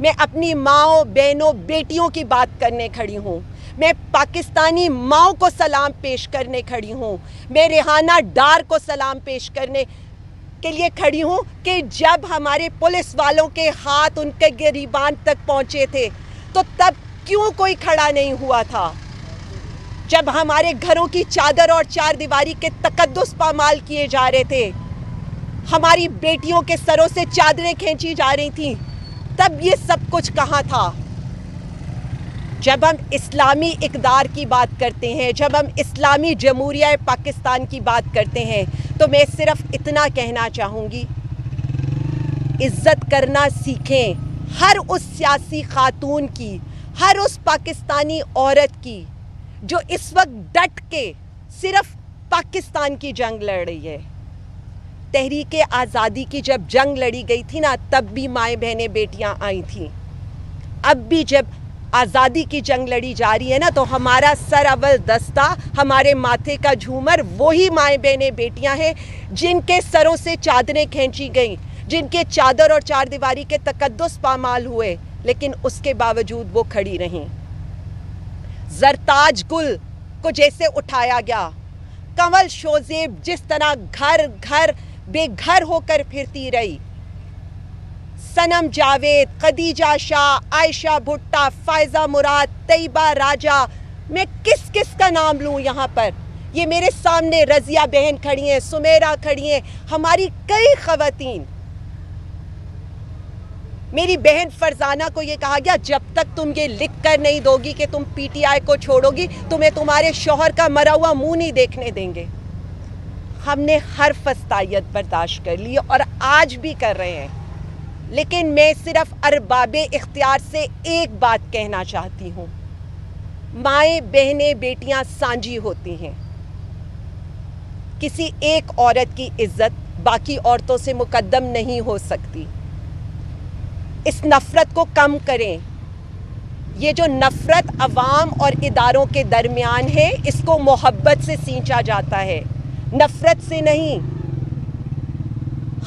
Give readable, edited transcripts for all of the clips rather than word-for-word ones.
میں اپنی ماؤں بہنوں بیٹیوں کی بات کرنے کھڑی ہوں. میں پاکستانی ماؤں کو سلام پیش کرنے کھڑی ہوں. میں ریحانہ ڈار کو سلام پیش کرنے کے لیے کھڑی ہوں کہ جب ہمارے پولیس والوں کے ہاتھ ان کے گریبان تک پہنچے تھے تو تب کیوں کوئی کھڑا نہیں ہوا تھا؟ جب ہمارے گھروں کی چادر اور چار دیواری کے تقدس پامال کیے جا رہے تھے، ہماری بیٹیوں کے سروں سے چادریں کھینچی جا رہی تھیں، تب یہ سب کچھ کہاں تھا؟ جب ہم اسلامی اقدار کی بات کرتے ہیں، جب ہم اسلامی جمہوریہ پاکستان کی بات کرتے ہیں، تو میں صرف اتنا کہنا چاہوں گی، عزت کرنا سیکھیں ہر اس سیاسی خاتون کی، ہر اس پاکستانی عورت کی جو اس وقت ڈٹ کے صرف پاکستان کی جنگ لڑ رہی ہے. تحریک آزادی کی جب جنگ لڑی گئی تھی نا، تب بھی مائیں بہنیں بیٹیاں آئی تھیں. اب بھی جب آزادی کی جنگ لڑی جا رہی ہے نا، تو ہمارا سر اول دستہ، ہمارے ماتھے کا جھومر وہی مائیں بہنیں بیٹیاں ہیں جن کے سروں سے چادریں کھینچی گئیں، جن کے چادر اور چار دیواری کے تقدس پامال ہوئے، لیکن اس کے باوجود وہ کھڑی رہیں. زرتاج گل کو جیسے اٹھایا گیا، کنول شوزیب جس طرح گھر گھر بے گھر ہو کر پھرتی رہی، سنم جاوید، خدیجہ شاہ، عائشہ بھٹہ، فائزہ مراد، طیبہ راجہ، میں کس کس کا نام لوں یہاں پر؟ یہ میرے سامنے رضیہ بہن کھڑی ہیں، سمیرہ کھڑی ہیں، ہماری کئی خواتین. میری بہن فرزانہ کو یہ کہا گیا جب تک تم یہ لکھ کر نہیں دو گی کہ تم پی ٹی آئی کو چھوڑو گی، تمہیں تمہارے شوہر کا مرا ہوا منہ نہیں دیکھنے دیں گے. ہم نے ہر فستائیت برداشت کر لی اور آج بھی کر رہے ہیں، لیکن میں صرف ارباب اختیار سے ایک بات کہنا چاہتی ہوں، مائیں بہنیں بیٹیاں سانجی ہوتی ہیں. کسی ایک عورت کی عزت باقی عورتوں سے مقدم نہیں ہو سکتی. اس نفرت کو کم کریں. یہ جو نفرت عوام اور اداروں کے درمیان ہے، اس کو محبت سے سینچا جاتا ہے، نفرت سے نہیں.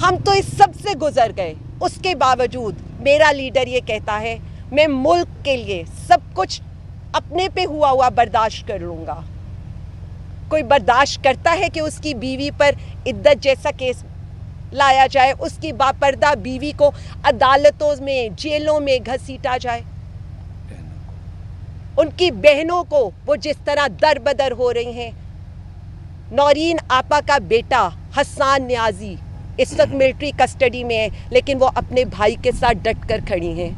ہم تو اس سب سے گزر گئے، اس کے باوجود میرا لیڈر یہ کہتا ہے میں ملک کے لیے سب کچھ اپنے پہ ہوا برداشت کر لوں گا. کوئی برداشت کرتا ہے کہ اس کی بیوی پر عدت جیسا کیس لایا جائے، اس کی باپردہ بیوی کو عدالتوں میں جیلوں میں گھسیٹا جائے، ان کی بہنوں کو وہ جس طرح در بدر ہو رہی ہیں. نورین آپا کا بیٹا حسان نیازی اس وقت ملٹری کسٹڈی میں ہے، لیکن وہ اپنے بھائی کے ساتھ ڈٹ کر کھڑی ہیں.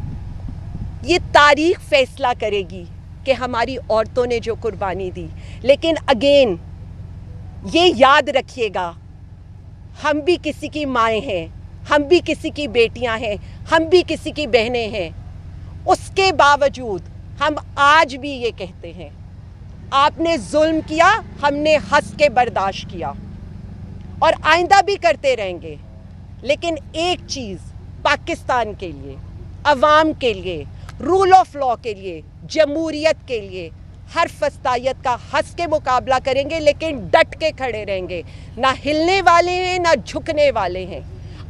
یہ تاریخ فیصلہ کرے گی کہ ہماری عورتوں نے جو قربانی دی. لیکن اگین یہ یاد رکھیے گا، ہم بھی کسی کی مائیں ہیں، ہم بھی کسی کی بیٹیاں ہیں، ہم بھی کسی کی بہنیں ہیں. اس کے باوجود ہم آج بھی یہ کہتے ہیں آپ نے ظلم کیا، ہم نے ہنس کے برداشت کیا اور آئندہ بھی کرتے رہیں گے. لیکن ایک چیز پاکستان کے لیے، عوام کے لیے، رول آف لا کے لیے، جمہوریت کے لیے ہر فستائیت کا ہنس کے مقابلہ کریں گے، لیکن ڈٹ کے کھڑے رہیں گے. نہ ہلنے والے ہیں نہ جھکنے والے ہیں.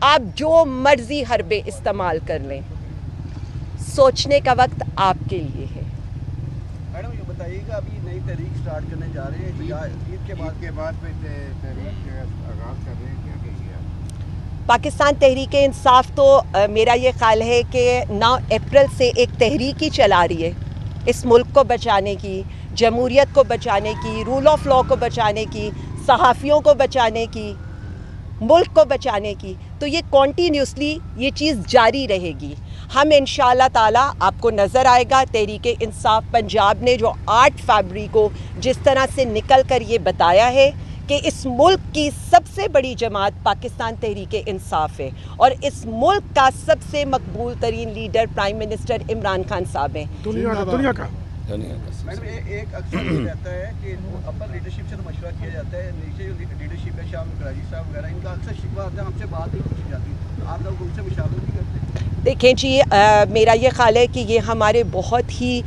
آپ جو مرضی حربے استعمال کر لیں، سوچنے کا وقت آپ کے لیے ہے. میڈم یہ بتائیے گا، ابھی نئی تحریک سٹارٹ کرنے جا رہے ہیں، عید کے بعد پہ تحریک آغاز کر رہے ہیں، کیا کہیے آپ؟ پاکستان تحریک انصاف تو میرا یہ خیال ہے کہ 9 اپریل سے ایک تحریک ہی چلا رہی ہے اس ملک کو بچانے کی، جمہوریت کو بچانے کی، رول آف لا کو بچانے کی، صحافیوں کو بچانے کی، ملک کو بچانے کی. تو یہ کنٹینیوسلی یہ چیز جاری رہے گی. ہم انشاءاللہ تعالیٰ آپ کو نظر آئے گا تحریک انصاف پنجاب نے جو 8 فروری کو جس طرح سے نکل کر یہ بتایا ہے کہ اس ملک کی سب سے بڑی جماعت پاکستان تحریک انصاف ہے اور اس ملک کا سب سے مقبول ترین leader prime minister Imran Khan صاحب ہیں. دنیا کا میڈم ایک اکثر یہ رہتا ہے کہ اپر لیڈرشپ سے تو مشورہ کیا جاتا ہے، نیچے جو لیڈرشپ ہے شاہ کراچی صاحب وغیرہ، ان کا اکثر شکوہ آتا ہے ہم سے بات نہیں پوچھی جاتی، تو آپ لوگ ان سے مشاورت نہیں کرتے؟ دیکھیں جی، میرا یہ خیال ہے کہ یہ ہمارے بہت ہی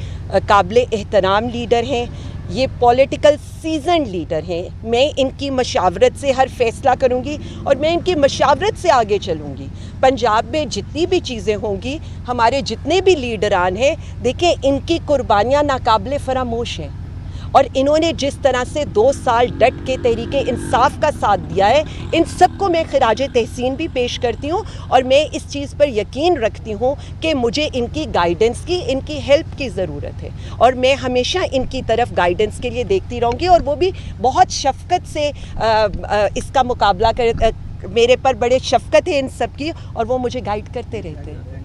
قابل احترام لیڈر ہیں. یہ پولیٹیکل سیزنڈ لیڈر ہیں. میں ان کی مشاورت سے ہر فیصلہ کروں گی اور میں ان کی مشاورت سے آگے چلوں گی. پنجاب میں جتنی بھی چیزیں ہوں گی, ہمارے جتنے بھی لیڈران ہیں, دیکھیں ان کی قربانیاں ناقابل فراموش ہیں, اور انہوں نے جس طرح سے 2 سال ڈٹ کے تحریک انصاف کا ساتھ دیا ہے, ان سب کو میں خراج تحسین بھی پیش کرتی ہوں. اور میں اس چیز پر یقین رکھتی ہوں کہ مجھے ان کی گائیڈنس کی, ان کی ہیلپ کی ضرورت ہے, اور میں ہمیشہ ان کی طرف گائیڈنس کے لیے دیکھتی رہوں گی. اور وہ بھی بہت شفقت سے اس کا مقابلہ میرے پر بڑے شفقت ہے ان سب کی, اور وہ مجھے گائیڈ کرتے رہتے ہیں.